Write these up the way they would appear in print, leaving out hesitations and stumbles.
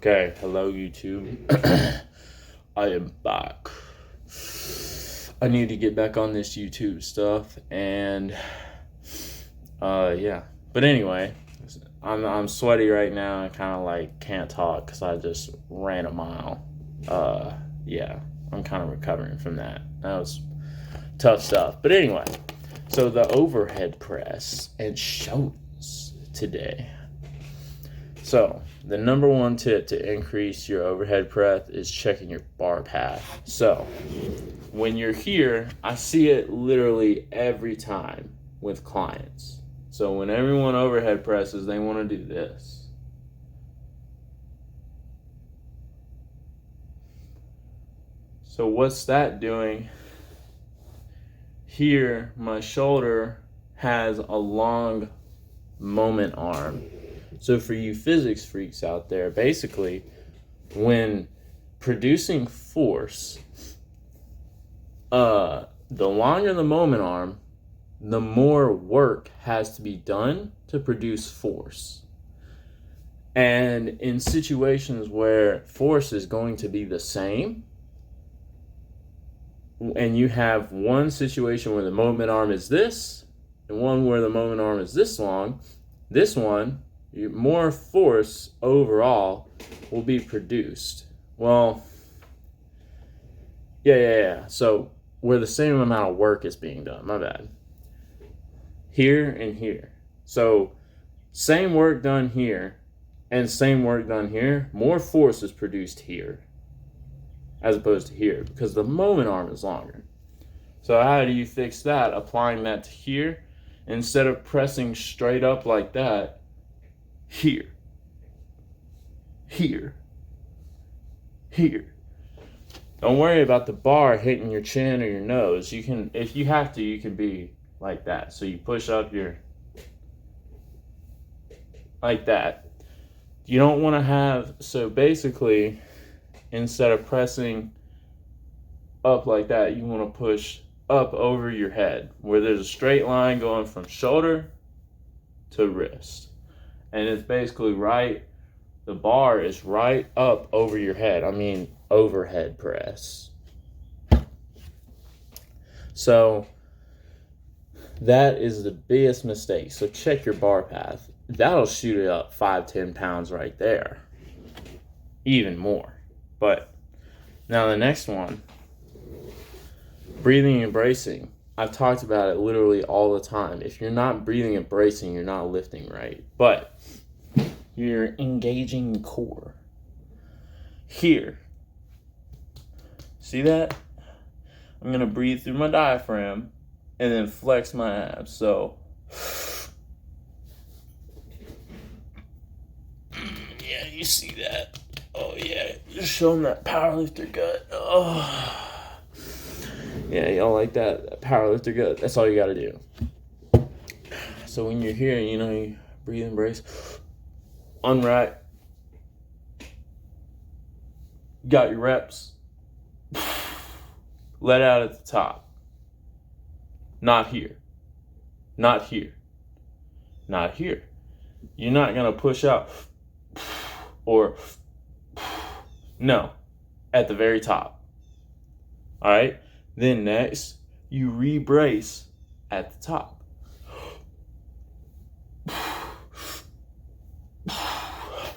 Okay, hello YouTube. I am back. I need to get back on this YouTube stuff, and yeah. But anyway, I'm sweaty right now and kind of like can't talk because I just ran a mile. Yeah, I'm kind of recovering from that. That was tough stuff. But anyway, so the overhead press and shoulders today. So the number one tip to increase your overhead press is checking your bar path. So when you're here, I see it literally every time with clients. So when everyone overhead presses, they want to do this. So what's that doing? Here, my shoulder has a long moment arm. So for you physics freaks out there, basically, when producing force, the longer the moment arm, the more work has to be done to produce force. And in situations where force is going to be the same, and you have one situation where the moment arm is this, and one where the moment arm is this long, this one, more force overall will be produced. Well, yeah. So where the same amount of work is being done, my bad. Here and here. So same work done here and same work done here, more force is produced here as opposed to here because the moment arm is longer. So how do you fix that? Applying that to here, instead of pressing straight up like that, here. Don't worry about the bar hitting your chin or your nose. You can, if you have to, you can be like that. So you push up your, like that. You don't want to have, so basically, instead of pressing up like that, you want to push up over your head, where there's a straight line going from shoulder to wrist. And it's basically right, the bar is right up over your head. I mean, overhead press. So that is the biggest mistake. So check your bar path. That'll shoot it up 5-10 pounds right there. Even more. But now the next one, breathing and bracing. I've talked about it literally all the time. If you're not breathing and bracing, you're not lifting right. But you're engaging the core. Here. See that? I'm going to breathe through my diaphragm and then flex my abs. So, yeah, you see that? Oh, yeah. You're showing that powerlifter gut. Oh. Yeah, y'all like that powerlifter gut. That's all you got to do. So when you're here, you breathe and brace. Unrack. Got your reps. Let out at the top. Not here. Not here. Not here. You're not going to push out or no, at the very top. All right? Then next, you re-brace at the top.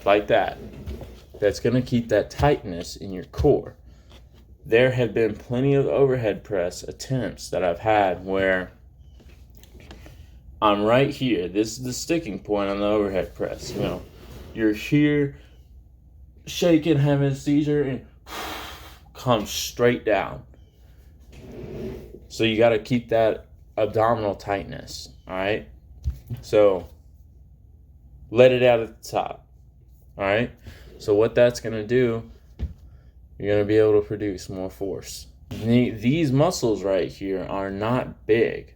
Like that. That's going to keep that tightness in your core. There have been plenty of overhead press attempts that I've had where I'm right here. This is the sticking point on the overhead press. You're here, shaking, having a seizure, and come straight down. So you got to keep that abdominal tightness, all right? So let it out at the top, all right? So what that's going to do, you're going to be able to produce more force. These muscles right here are not big,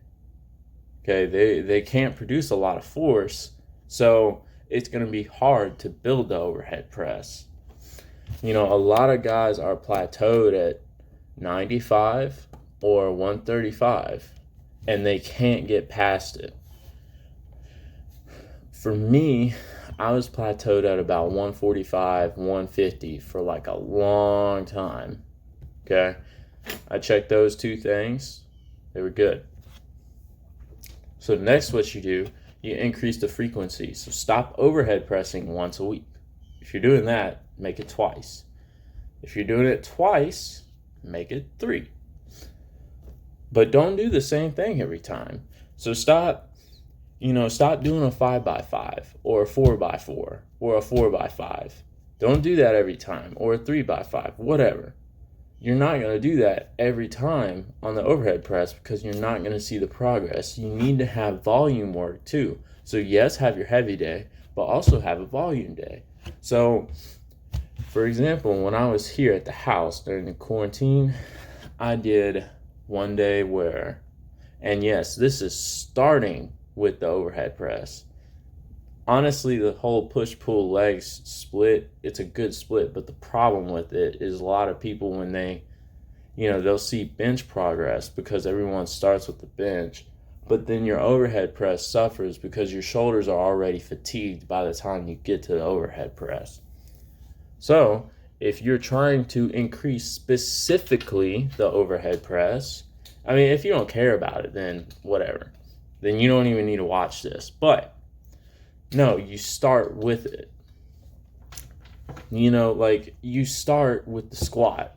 okay? They can't produce a lot of force, so it's going to be hard to build the overhead press. A lot of guys are plateaued at 95 or 135, and they can't get past it. For me, I was plateaued at about 145, 150 for like a long time. Okay. I checked those two things. They were good. So next, what you do, you increase the frequency. So stop overhead pressing once a week. If you're doing that, make it twice. If you're doing it twice, make it 3. But don't do the same thing every time. So stop doing a 5x5 or a 4x4 or a 4x5. Don't do that every time, or a 3x5, whatever. You're not going to do that every time on the overhead press because you're not going to see the progress. You need to have volume work too. So yes, have your heavy day, but also have a volume day. So, for example, when I was here at the house during the quarantine, I did one day and yes, this is starting with the overhead press. Honestly, the whole push-pull legs split, it's a good split, but the problem with it is a lot of people, when they'll see bench progress because everyone starts with the bench, but then your overhead press suffers because your shoulders are already fatigued by the time you get to the overhead press. So, if you're trying to increase specifically the overhead press, if you don't care about it, then whatever. Then you don't even need to watch this. But no, you start with it. You start with the squat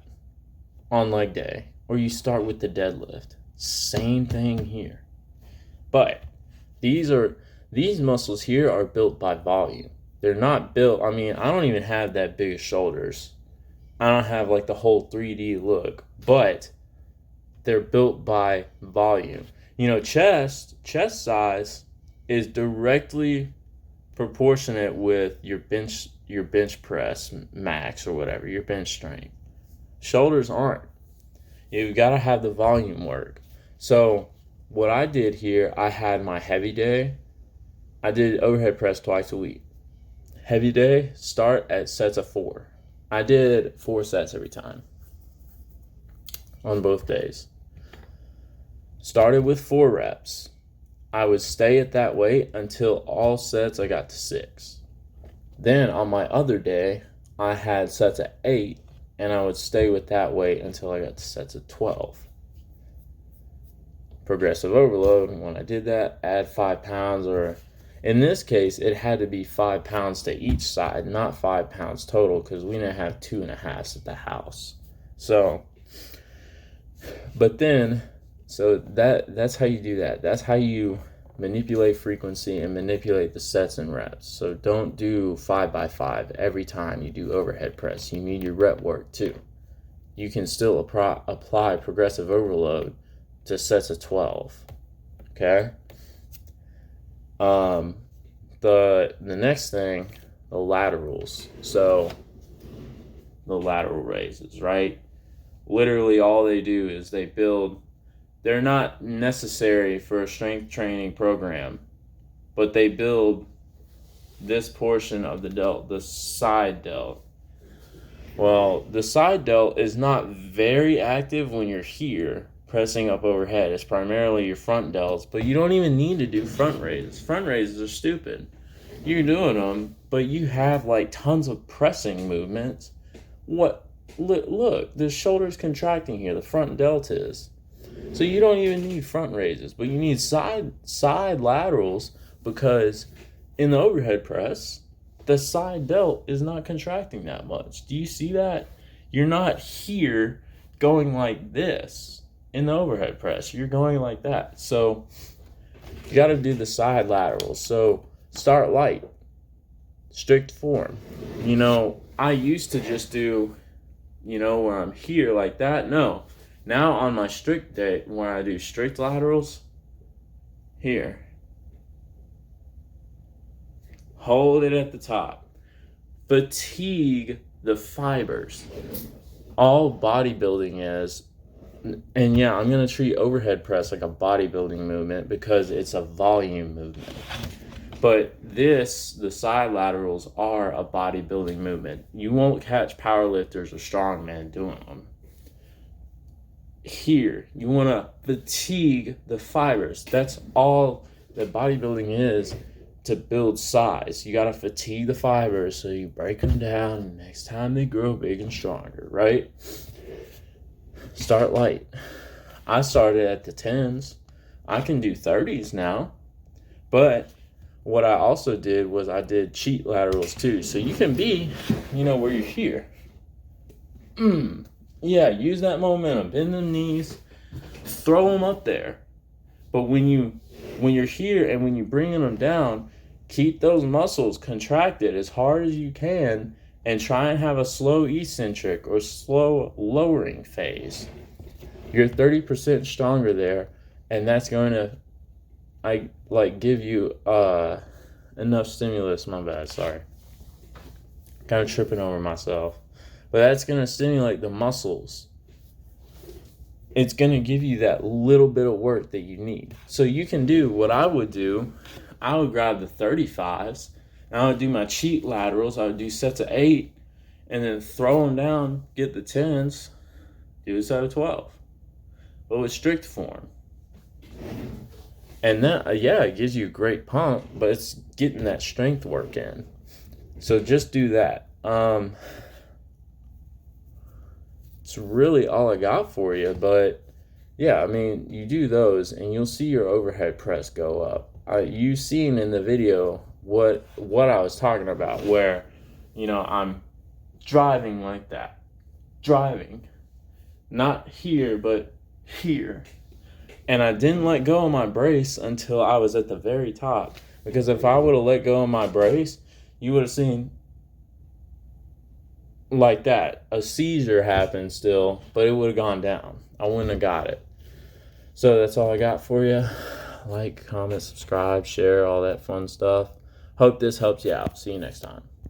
on leg day, or you start with the deadlift. Same thing here. But these muscles here are built by volume. They're not built, I don't even have that big of shoulders. I don't have like the whole 3D look, but they're built by volume. Chest size is directly proportionate with your bench press max or whatever, your bench strength. Shoulders aren't. You've got to have the volume work. So what I did here, I had my heavy day. I did overhead press twice a week. Heavy day, start at sets of 4. I did 4 sets every time on both days. Started with 4 reps. I would stay at that weight until all sets I got to 6. Then on my other day, I had sets at 8, and I would stay with that weight until I got to sets at 12. Progressive overload, when I did that, add 5 pounds, or in this case, it had to be 5 pounds to each side, not 5 pounds total, because we didn't have 2.5s at the house. So that's how you do that. That's how you manipulate frequency and manipulate the sets and reps. So don't do 5x5 every time you do overhead press. You need your rep work too. You can still apply progressive overload to sets of 12. Okay? The next thing, the laterals. So the lateral raises, right? Literally all they do is they're not necessary for a strength training program, but they build this portion of the delt, the side delt. Well, the side delt is not very active when you're here pressing up overhead. It's primarily your front delts, but you don't even need to do front raises. Front raises are stupid. You're doing them, but you have like tons of pressing movements. Look, the shoulder's contracting here. The front delt is. So you don't even need front raises, but you need side laterals, because in the overhead press, the side delt is not contracting that much. Do you see that? You're not here going like this in the overhead press. You're going like that. So you got to do the side laterals. So start light, strict form. I used to just do, where I'm here like that. No. Now on my strict day, when I do strict laterals, here, hold it at the top. Fatigue the fibers. All bodybuilding is, and yeah, I'm going to treat overhead press like a bodybuilding movement because it's a volume movement. But the side laterals are a bodybuilding movement. You won't catch powerlifters or strongmen doing them. Here, you want to fatigue the fibers. That's all that bodybuilding is. to build size. You got to fatigue the fibers so you break them down, and next time they grow big and stronger, right? Start light. I started at the 10s. I can do 30s now. But what I also did was I did cheat laterals too. So you can be, where you're here. Yeah, use that momentum. Bend the knees. Throw them up there. But when you're here and when you're bringing them down, keep those muscles contracted as hard as you can and try and have a slow eccentric or slow lowering phase. You're 30% stronger there, and that's going to give you enough stimulus. My bad, sorry. Kind of tripping over myself. But that's going to stimulate the muscles. It's going to give you that little bit of work that you need. So you can do what I would do. I would grab the 35s, and I would do my cheat laterals. I would do sets of 8, and then throw them down, get the 10s, do a set of 12. But with strict form. And then, it gives you a great pump, but it's getting that strength work in. So just do that. It's really all I got for you, but yeah, I mean, you do those and you'll see your overhead press go up. You've seen in the video what I was talking about, where, I'm driving like that. Driving. Not here, but here. And I didn't let go of my brace until I was at the very top. Because if I would have let go of my brace, you would have seen like that. A seizure happened still, but it would have gone down. I wouldn't have got it. So that's all I got for you. Like, comment, subscribe, share, all that fun stuff. Hope this helps you out. See you next time.